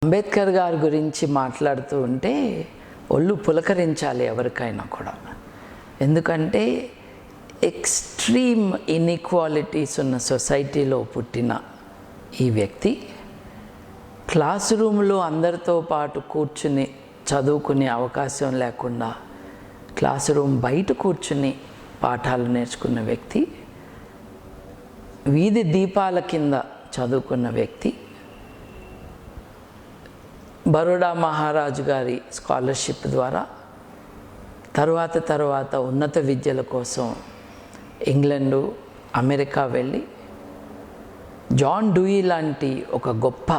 అంబేద్కర్ గారి గురించి మాట్లాడుతూ ఉంటే ఒళ్ళు పులకరించాలి ఎవరికైనా కూడా. ఎందుకంటే ఎక్స్ట్రీమ్ ఇన్ఈక్వాలిటీస్ ఉన్న సొసైటీలో పుట్టిన ఈ వ్యక్తి క్లాస్ రూమ్లో అందరితో పాటు కూర్చుని చదువుకునే అవకాశం లేకుండా క్లాస్ రూమ్ బయట కూర్చుని పాఠాలు నేర్చుకున్న వ్యక్తి, వీధి దీపాల కింద చదువుకున్న వ్యక్తి, బరోడా మహారాజు గారి స్కాలర్షిప్ ద్వారా తర్వాత ఉన్నత విద్యల కోసం ఇంగ్లాండు, అమెరికా వెళ్ళి జాన్ డూయి లాంటి ఒక గొప్ప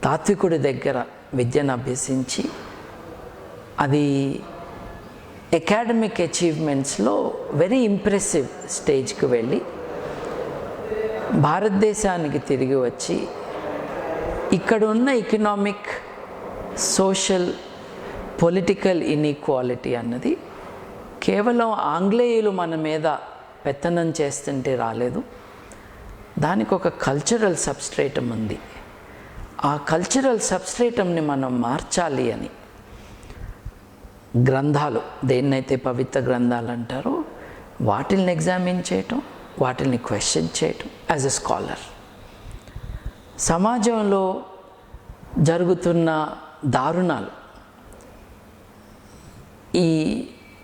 తాత్వికుడి దగ్గర విద్యను అభ్యసించి అది అకాడమిక్ అచీవ్మెంట్స్లో వెరీ ఇంప్రెసివ్ స్టేజ్కి వెళ్ళి భారతదేశానికి తిరిగి వచ్చి ఇక్కడ ఉన్న ఎకనామిక్, సోషల్, పొలిటికల్ ఇన్ఈక్వాలిటీ అన్నది కేవలం ఆంగ్లేయులు మన మీద పెత్తనం చేస్తుంటే రాలేదు. దానికి ఒక కల్చరల్ సబ్స్ట్రేటం ఉంది. ఆ కల్చరల్ సబ్స్ట్రేటంని మనం మార్చాలి అని గ్రంథాలు, దేన్నైతే పవిత్ర గ్రంథాలు అంటారో వాటిల్ని ఎగ్జామిన్ చేయటం, వాటిని క్వశ్చన్ చేయటం యాజ్ ఎ స్కాలర్. సమాజంలో జరుగుతున్న దారుణాలు, ఈ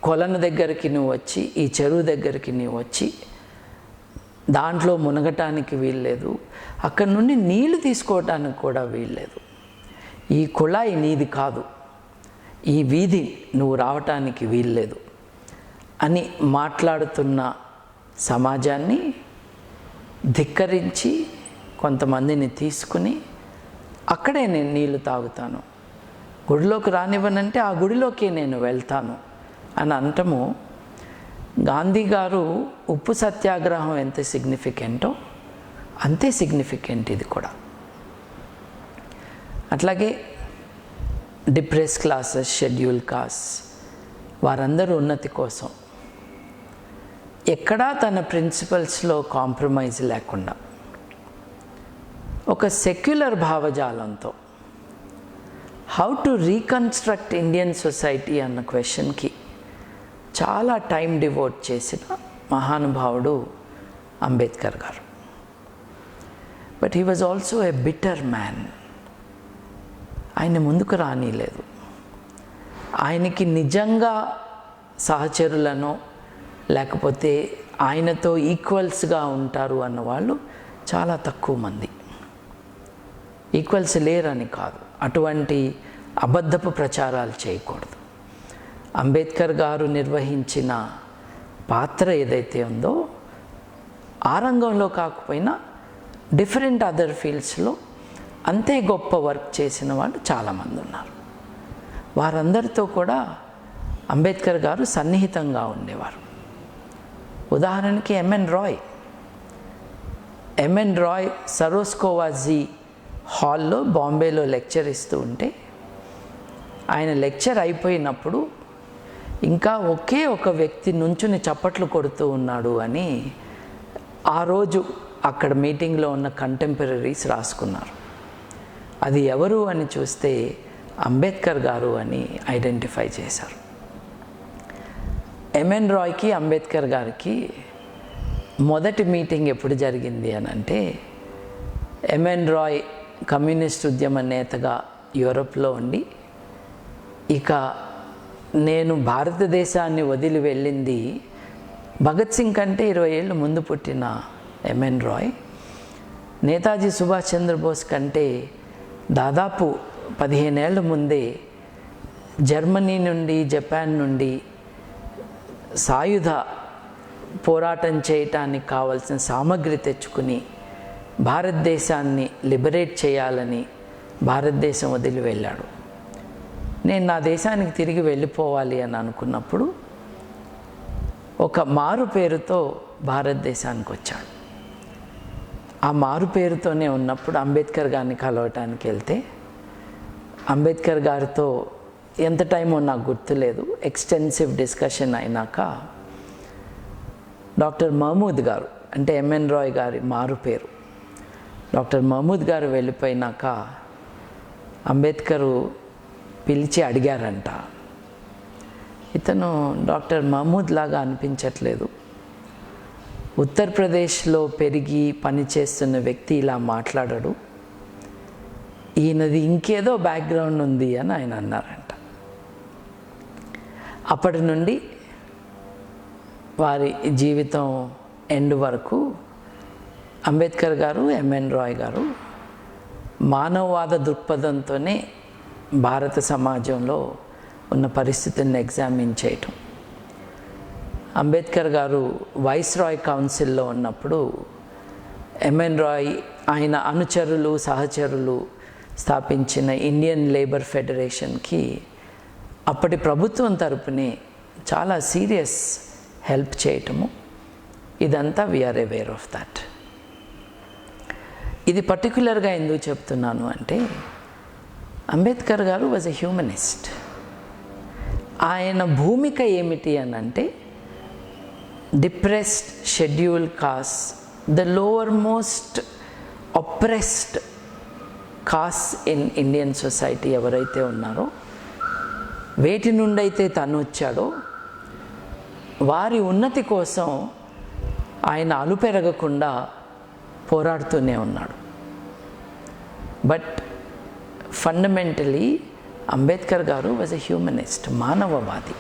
కొలను దగ్గరికి నువ్వు వచ్చి, ఈ చెరువు దగ్గరికి నువ్వు వచ్చి దాంట్లో మునగటానికి వీల్లేదు, అక్కడి నుండి నీళ్లు తీసుకోవటానికి కూడా వీల్లేదు, ఈ కుళాయి నీది కాదు, ఈ వీధి నువ్వు రావటానికి వీల్లేదు అని మాట్లాడుతున్న సమాజాన్ని ధిక్కరించి కొంతమందిని తీసుకుని అక్కడే నేను నీళ్లు తాగుతాను, గుడిలోకి రానివ్వనంటే ఆ గుడిలోకి నేను వెళ్తాను అని అంటము. గాంధీ గారు ఉప్పు సత్యాగ్రహం ఎంత సిగ్నిఫికెంటో అంతే సిగ్నిఫికెంట్ ఇది కూడా. అట్లాగే డిప్రెస్ క్లాసెస్, షెడ్యూల్ కాస్ట్ వారందరూ ఉన్నతి కోసం ఎక్కడా తన ప్రిన్సిపల్స్లో కాంప్రమైజ్ లేకుండా ఒక సెక్యులర్ భావజాలంతో how to reconstruct Indian society అన్న క్వశ్చన్కి చాలా టైం డివోట్ చేసిన మహానుభావుడు Ambedkar garu. But he was also a bitter man. ఆయన ముందుకు రానిలేదు. ఆయనకి నిజంగా సహచరులను లేకపోతే ఆయనతో ఈక్వల్స్గా ఉంటారు అన్నవాళ్ళు చాలా తక్కువ మంది. ఈక్వల్స్ లేరని కాదు, అటువంటి అబద్ధపు ప్రచారాలు చేయకూడదు. అంబేద్కర్ గారు నిర్వహించిన పాత్ర ఏదైతే ఉందో ఆ రంగంలో కాకపోయినా డిఫరెంట్ అదర్ ఫీల్డ్స్లో అంతే గొప్ప వర్క్ చేసిన వాళ్ళు చాలామంది ఉన్నారు. వారందరితో కూడా అంబేద్కర్ గారు సన్నిహితంగా ఉండేవారు. ఉదాహరణకి ఎంఎన్ రాయ్ సరోస్కోవాజీ హాల్లో బాంబేలో లెక్చర్ ఇస్తూ ఉంటే ఆయన లెక్చర్ అయిపోయినప్పుడు ఇంకా ఒకే ఒక వ్యక్తి నుంచుని చప్పట్లు కొడుతూ ఉన్నాడు అని ఆ రోజు అక్కడ మీటింగ్లో ఉన్న కంటెంపరీస్ రాసుకున్నారు. అది ఎవరు అని చూస్తే అంబేద్కర్ గారు అని ఐడెంటిఫై చేశారు. ఎంఎన్ రాయ్కి అంబేద్కర్ గారికి మొదటి మీటింగ్ ఎప్పుడు జరిగింది అని అంటే, ఎంఎన్ రాయ్ కమ్యూనిస్ట్ ఉద్యమ నేతగా యూరప్లో ఉండి ఇక నేను భారతదేశాన్ని వదిలి వెళ్ళింది భగత్ సింగ్ కంటే 20 ఏళ్ళు ముందు పుట్టిన ఎంఎన్ రాయ్, నేతాజీ సుభాష్ చంద్రబోస్ కంటే దాదాపు 15 ఏళ్ల ముందే జర్మనీ నుండి, జపాన్ నుండి సాయుధ పోరాటం చేయటానికి కావలసిన సామగ్రి తెచ్చుకుని భారతదేశాన్ని లిబరేట్ చేయాలని భారతదేశం వదిలి వెళ్ళాడు. నేను నా దేశానికి తిరిగి వెళ్ళిపోవాలి అని అనుకున్నప్పుడు ఒక మారు పేరుతో భారతదేశానికి వచ్చాడు. ఆ మారు పేరుతోనే ఉన్నప్పుడు అంబేద్కర్ గారిని కలవటానికి వెళ్తే అంబేద్కర్ గారితో ఎంత టైమో నాకు గుర్తులేదు, ఎక్స్టెన్సివ్ డిస్కషన్ అయినాక డాక్టర్ మహమూద్ గారు, అంటే ఎంఎన్ రాయ్ గారి మారు పేరు, డాక్టర్ మహమూద్ గారు వెళ్ళిపోయినాక అంబేద్కరు పిలిచి అడిగారంట, ఇతను డాక్టర్ మహమూద్ లాగా అనిపించట్లేదు, ఉత్తరప్రదేశ్లో పెరిగి పనిచేస్తున్న వ్యక్తి ఇలా మాట్లాడడు, ఈయనది ఇంకేదో బ్యాక్గ్రౌండ్ ఉంది అని ఆయన అన్నారంట. అప్పటి నుండి వారి జీవితం ఎండ్ వరకు అంబేద్కర్ గారు, ఎంఎన్ రాయ్ గారు మానవవాద దృక్పథంతోనే భారత సమాజంలో ఉన్న పరిస్థితులను ఎగ్జామిన్ చేయటం. అంబేద్కర్ గారు వైస్రాయ్ కౌన్సిల్లో ఉన్నప్పుడు ఎంఎన్ రాయ్ ఆయన అనుచరులు సహచరులు స్థాపించిన ఇండియన్ లేబర్ ఫెడరేషన్కి అప్పటి ప్రభుత్వం తరపునే చాలా సీరియస్ హెల్ప్ చేయటము, ఇదంతా వీఆర్ అవేర్ ఆఫ్ దట్. ఇది పర్టికులర్గా ఎందుకు చెప్తున్నాను అంటే అంబేద్కర్ గారు వాజ్ ఎ హ్యూమనిస్ట్. ఆయన భూమిక ఏమిటి అని అంటే depressed schedule caste, the lower most oppressed cost in Indian society ఎవరైతే ఉన్నారో, వేటి నుండి అయితే తను వచ్చాడో వారి ఉన్నతి కోసం ఆయన అలుపెరగకుండా పోరాడుతూనే ఉన్నాడు. బట్ ఫండమెంటలీ అంబేద్కర్ గారు వాజ్ ఎ హ్యూమనిస్ట్, మానవవాది.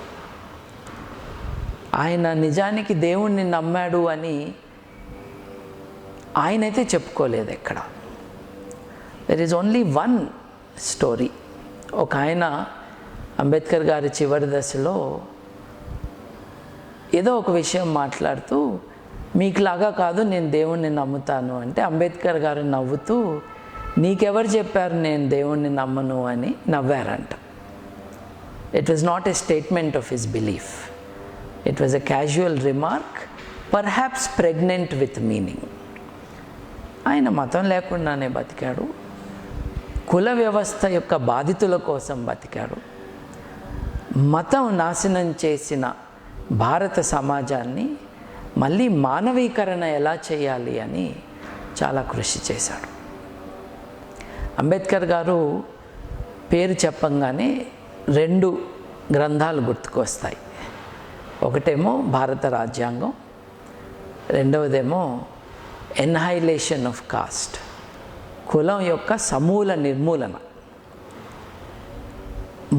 ఆయన నిజానికి దేవుణ్ణి నమ్మాడు అని ఆయనైతే చెప్పుకోలేదు ఎక్కడ. There is only one story. ఒక ఆయన అంబేద్కర్ గారి చివరి దశలో ఏదో ఒక విషయం మాట్లాడుతూ, మీకులాగా కాదు నేను దేవుణ్ణి నమ్ముతాను అంటే అంబేద్కర్ గారు నవ్వుతూ, నీకెవరు చెప్పారు నేను దేవుణ్ణి నమ్మను అని నవ్వారంట. It was not a statement of his belief, it was a casual remark, perhaps pregnant with meaning. ఆయన మతం లేకుండానే బతికాడు, కుల వ్యవస్థ యొక్క బాధితుల కోసం బతికాడు. మతం నాశనం చేసిన భారత సమాజాన్ని మళ్ళీ మానవీకరణ ఎలా చేయాలి అని చాలా కృషి చేశాడు. అంబేద్కర్ గారు పేరు చెప్పంగానే 2 గ్రంథాలు గుర్తుకొస్తాయి. ఒకటేమో భారత రాజ్యాంగం, రెండవదేమో ఎన్హైలేషన్ ఆఫ్ కాస్ట్, కులం యొక్క సమూల నిర్మూలన.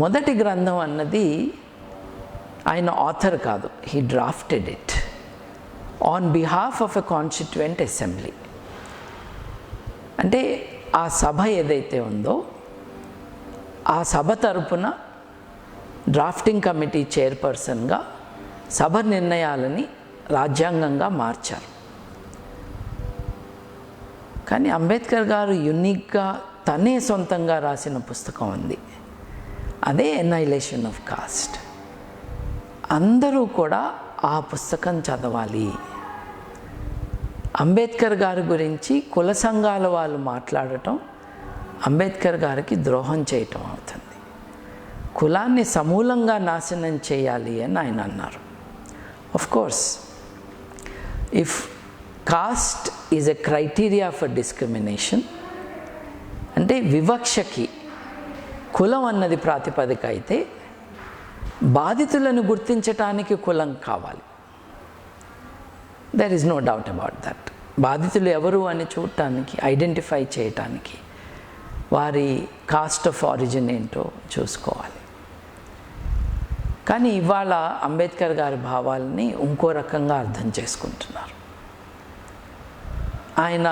మొదటి గ్రంథం అన్నది ఆయన ఆథర్ కాదు, he drafted it on behalf of a constituent assembly. అంటే ఆ సభ ఏదైతే ఉందో ఆ సభ తరపున డ్రాఫ్టింగ్ కమిటీ చైర్పర్సన్గా సభ నిర్ణయాలని రాజ్యాంగంగా మార్చారు. కానీ అంబేద్కర్ గారు యునిక్గా తనే సొంతంగా రాసిన పుస్తకం ఉంది, అదే ఎన్హైలేషన్ ఆఫ్ కాస్ట్. అందరూ కూడా ఆ పుస్తకం చదవాలి. అంబేద్కర్ గారి గురించి కుల సంఘాల వాళ్ళు మాట్లాడటం అంబేద్కర్ గారికి ద్రోహం చేయటం అవుతుంది. కులాన్ని సమూలంగా నాశనం చేయాలి అని ఆయన అన్నారు. Of course if cost is a criteria for discrimination, అంటే వివక్షకి కులం అన్నది ప్రాతిపదిక అయితే బాధితులను గుర్తించటానికి కులం కావాలి. There is no doubt about that. బాధితులు ఎవరు అని చూడటానికి, ఐడెంటిఫై చేయటానికి వారి కాస్ట్ ఆఫ్ ఆరిజిన్ ఏంటో చూసుకోవాలి. కానీ ఇవాళ అంబేద్కర్ గారి భావాలని ఇంకో రకంగా అర్థం చేసుకుంటున్నారు. ఆయన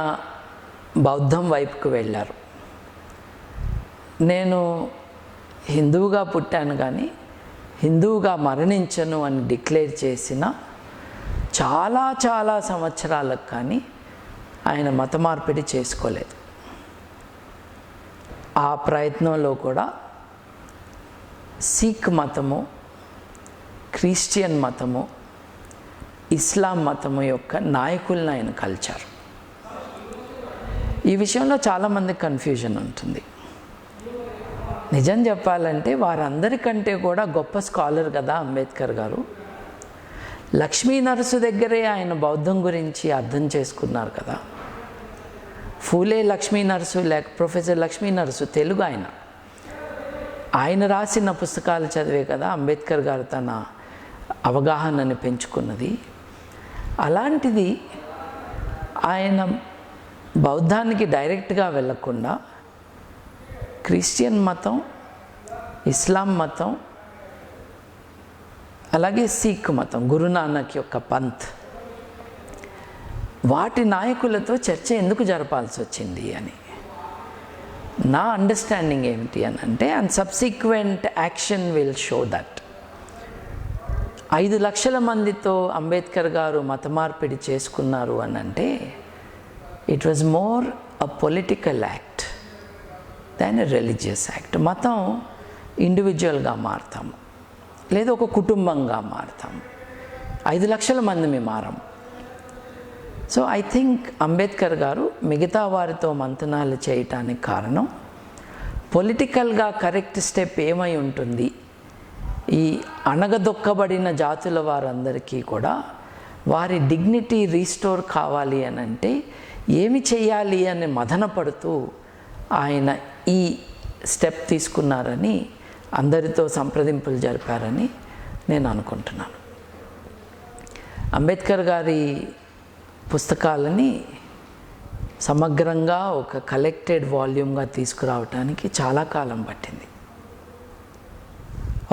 బౌద్ధం వైపుకు వెళ్ళారు. నేను హిందువుగా పుట్టాను కానీ హిందువుగా మరణించను అని డిక్లేర్ చేసిన చాలా చాలా సంవత్సరాలకు కానీ ఆయన మత మార్పిడి చేసుకోలేదు. ఆ ప్రయత్నంలో కూడా సిక్ మతము, క్రిస్టియన్ మతము, ఇస్లాం మతము యొక్క నాయకులను ఆయన కలిచారు. ఈ విషయంలో చాలామంది కన్ఫ్యూజన్ ఉంటుంది. నిజం చెప్పాలంటే వారందరికంటే కూడా గొప్ప స్కాలర్ కదా అంబేద్కర్ గారు. లక్ష్మీ నరసు దగ్గరే ఆయన బౌద్ధం గురించి అర్థం చేసుకున్నారు కదా. ఫూలే లక్ష్మీ నరసు ప్రొఫెసర్ లక్ష్మీ నరసు తెలుగు ఆయన, ఆయన రాసిన పుస్తకాలు చదివే కదా అంబేద్కర్ గారు తన అవగాహనని పెంచుకున్నది. అలాంటిది ఆయన బౌద్ధానికి డైరెక్ట్గా వెళ్ళకుండా క్రిస్టియన్ మతం, ఇస్లాం మతం, అలాగే సిక్ మతం, గురునానక్ యొక్క పంత్, వాటి నాయకులతో చర్చ ఎందుకు జరపాల్సి వచ్చింది అని నా అండర్స్టాండింగ్ ఏమిటి అని అంటే, and subsequent action will show that 5 లక్షల మందితో అంబేద్కర్ గారు మత మార్పిడి చేసుకున్నారు అని అంటే it was more a political act than a religious act. మతం ఇండివిజువల్గా మారుతాము, లేదా ఒక కుటుంబంగా మారుతాము. 5 లక్షల మంది మేము మారం. సో ఐ థింక్ అంబేద్కర్ గారు మిగతా వారితో మంతనాలు చేయటానికి కారణం పొలిటికల్గా కరెక్ట్ స్టెప్ ఏమై ఉంటుంది, ఈ అణగదొక్కబడిన జాతుల వారందరికీ కూడా వారి డిగ్నిటీ రీస్టోర్ కావాలి అని అంటే ఏమి చేయాలి అని మదన పడుతూ ఆయన ఈ స్టెప్ తీసుకున్నారని, అందరితో సంప్రదింపులు జరిపారని నేను అనుకుంటున్నాను. అంబేద్కర్ గారి పుస్తకాలని సమగ్రంగా ఒక కలెక్టెడ్ వాల్యూమ్గా తీసుకురావటానికి చాలా కాలం పట్టింది.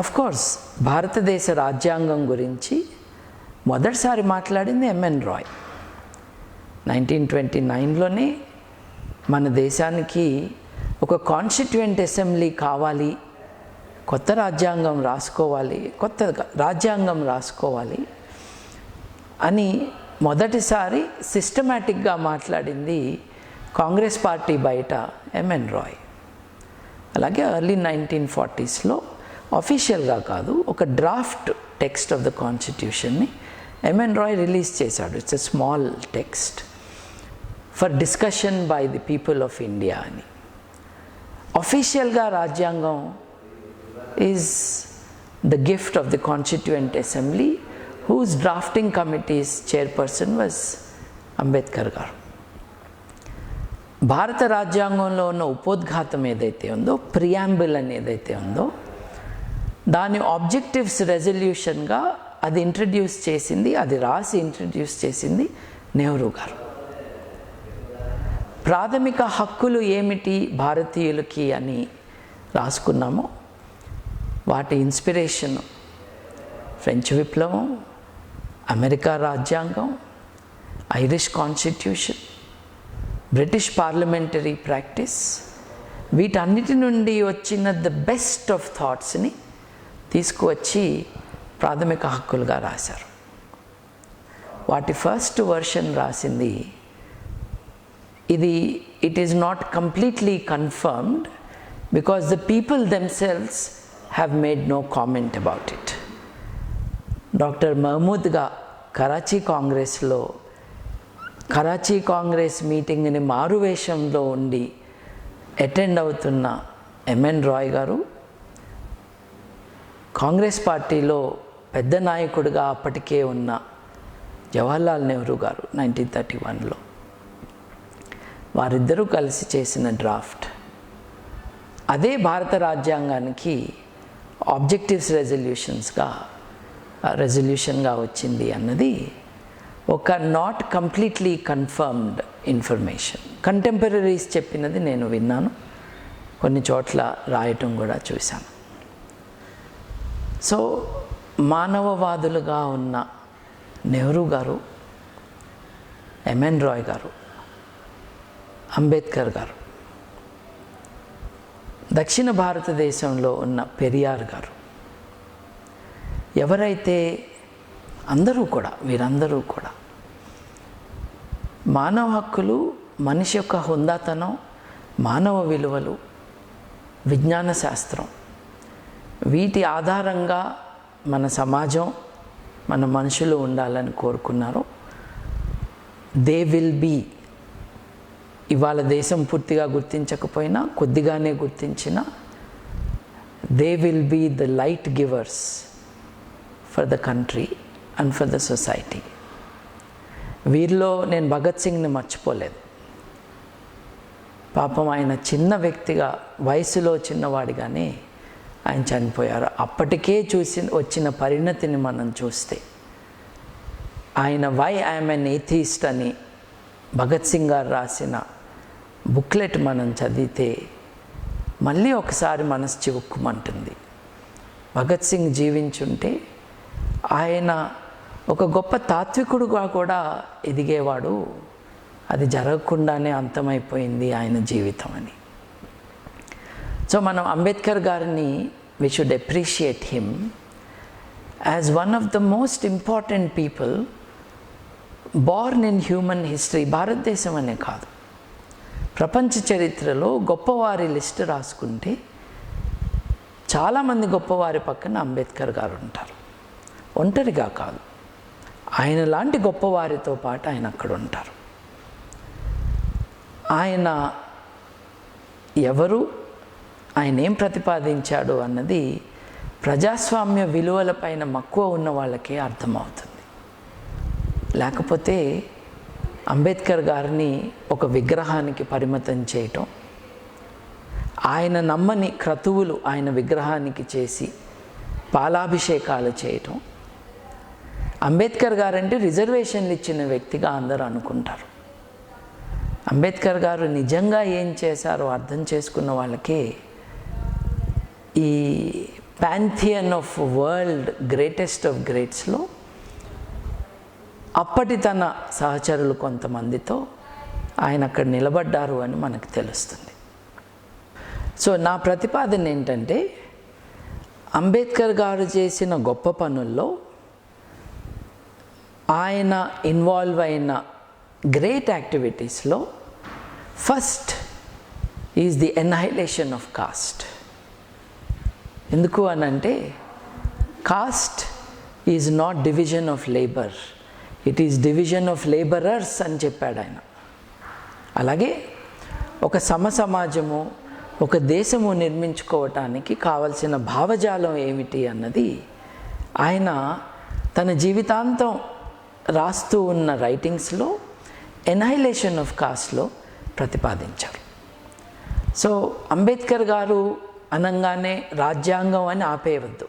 ఆఫ్ కోర్స్ భారతదేశ రాజ్యాంగం గురించి మొదటిసారి మాట్లాడింది ఎంఎన్ రాయ్. 1929లోనే మన దేశానికి ఒక కాన్స్టిట్యూయెంట్ అసెంబ్లీ కావాలి, కొత్త రాజ్యాంగం రాసుకోవాలి అని మొదటిసారి సిస్టమేటిక్గా మాట్లాడింది కాంగ్రెస్ పార్టీ బయట ఎంఎన్ రాయ్. అలాగే ఎర్లీ 1940స్లో అఫీషియల్గా కాదు, ఒక డ్రాఫ్ట్ టెక్స్ట్ ఆఫ్ ద కాన్స్టిట్యూషన్ని ఎంఎన్ రాయ్ రిలీజ్ చేశాడు. It's a small text for discussion by the people of India అని. అఫీషియల్గా రాజ్యాంగం is the gift of the constituent assembly whose drafting committee's chairperson was Ambedkar garu. భారత రాజ్యాంగంలో ఉన్న ఉపోద్ఘాతం ఏదైతే ఉందో, ప్రియాంబుల్ అని ఏదైతే ఉందో, దాని ఆబ్జెక్టివ్స్ రెజల్యూషన్గా అది ఇంట్రడ్యూస్ చేసింది, అది రాసి ఇంట్రడ్యూస్ చేసింది నెహ్రూ గారు. ప్రాథమిక హక్కులు ఏమిటి భారతీయులకి అని రాసుకున్నామో వాటి ఇన్స్పిరేషన్ ఫ్రెంచ్ విప్లవం, అమెరికా రాజ్యాంగం, Irish constitution, British parliamentary practice, వీటన్నిటి నుండి వచ్చిన ద బెస్ట్ ఆఫ్ థాట్స్ని తీసుకువచ్చి ప్రాథమిక హక్కులుగా రాశారు. వాటి ఫస్ట్ వర్షన్ రాసింది ఇది. It is not completely confirmed because the people themselves have made no comment about it. Doctor మహమూద్గా కరాచీ కాంగ్రెస్ మీటింగ్ని మారువేషంలో ఉండి అటెండ్ అవుతున్న ఎంఎన్ రాయ్ గారు కాంగ్రెస్ పార్టీలో పెద్ద నాయకుడిగా అప్పటికే ఉన్న జవహర్లాల్ నెహ్రూ గారు 1931లో వారిద్దరూ కలిసి చేసిన డ్రాఫ్ట్ అదే భారత రాజ్యాంగానికి ఆబ్జెక్టివ్స్ రెజల్యూషన్గా వచ్చింది అన్నది ఒక not completely confirmed information. Contemporaries చెప్పినది నేను విన్నాను, కొన్ని చోట్ల రాయటం కూడా చూశాను. సో మానవవాదులుగా ఉన్న నెహ్రూ గారు, ఎంఎన్ రాయ్ గారు, అంబేద్కర్ గారు, దక్షిణ భారతదేశంలో ఉన్న పెరియార్ గారు, ఎవరైతే వీరందరూ కూడా మానవ హక్కులు, మనిషి యొక్క హుందాతనం, మానవ విలువలు, విజ్ఞాన శాస్త్రం, వీటి ఆధారంగా మన సమాజం, మన మనుషులు ఉండాలని కోరుకున్నారు. దే విల్ బీ, ఇవాళ దేశం పూర్తిగా గుర్తించకపోయినా కొద్దిగానే గుర్తించినా, they will be the light givers for the country and for the society. వీరిలో నేను భగత్ సింగ్ని మర్చిపోలేదు. పాపం ఆయన చిన్న వ్యక్తిగా, వయసులో చిన్నవాడిగానే ఆయన చనిపోయారు. అప్పటికే వచ్చిన పరిణతిని మనం చూస్తే, ఆయన వై ఐఎమ్ ఎన్ ఏథీస్ట్ అని భగత్ సింగ్ గారు రాసిన బుక్లెట్ మనం చదివితే మళ్ళీ ఒకసారి మనసు చివుక్కుమంటుంది. భగత్ సింగ్ జీవించుంటే ఆయన ఒక గొప్ప తాత్వికుడుగా కూడా ఎదిగేవాడు, అది జరగకుండానే అంతమైపోయింది ఆయన జీవితం అని. సో మనం అంబేద్కర్ గారిని we should appreciate him as one of the most important people born in human history. భారతదేశం అనే కాదు, ప్రపంచ చరిత్రలో గొప్పవారి లిస్టు రాసుకుంటే చాలామంది గొప్పవారి పక్కన అంబేద్కర్ గారు ఉంటారు. ఒంటరిగా కాదు, ఆయన లాంటి గొప్పవారితో పాటు ఆయన అక్కడ ఉంటారు. ఆయన ఎవరు, ఆయన ఏం ప్రతిపాదించాడు అన్నది ప్రజాస్వామ్య విలువలపైన మక్కువ ఉన్న వాళ్ళకే అర్థమవుతుంది. లేకపోతే అంబేద్కర్ గారిని ఒక విగ్రహానికి పరిమితం చేయటం, ఆయన నమ్మని క్రతువులు ఆయన విగ్రహానికి చేసి పాలాభిషేకాలు చేయటం, అంబేద్కర్ గారంటే రిజర్వేషన్లు ఇచ్చిన వ్యక్తిగా అందరూ అనుకుంటారు. అంబేద్కర్ గారు నిజంగా ఏం చేశారో అర్థం చేసుకున్న వాళ్ళకే ఈ ప్యాంథియన్ ఆఫ్ వరల్డ్ గ్రేటెస్ట్ ఆఫ్ గ్రేట్స్లో అప్పటి తన సహచరులు కొంతమందితో ఆయన అక్కడ నిలబడ్డారు అని మనకు తెలుస్తుంది. సో నా ప్రతిపాదన ఏంటంటే, అంబేద్కర్ గారు చేసిన గొప్ప పనుల్లో ఆయన ఇన్వాల్వ్ అయిన గ్రేట్ యాక్టివిటీస్లో first is the annihilation of caste. ఎందుకు అనంటే, caste is not division of labour, it is division of labourers అని చెప్పాడు ఆయన. అలాగే ఒక సమాజము, ఒక దేశము నిర్మించుకోవటానికి కావలసిన భావజాలం ఏమిటి అన్నది ఆయన తన జీవితాంతం రాస్తూ ఉన్న రైటింగ్స్లో ఎన్హైలేషన్ ఆఫ్ కాస్ట్లో ప్రతిపాదించారు. సో అంబేద్కర్ గారు అనంగానే రాజ్యాంగం అని ఆపేయవద్దు.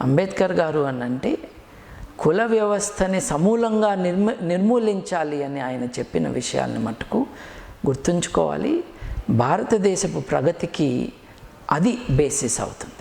అంబేద్కర్ గారు అనంటే కుల వ్యవస్థని సమూలంగా నిర్మూలించాలి అని ఆయన చెప్పిన విషయాల్ని మటుకు గుర్తుంచుకోవాలి. భారతదేశపు ప్రగతికి అది బేసిస్ అవుతుంది.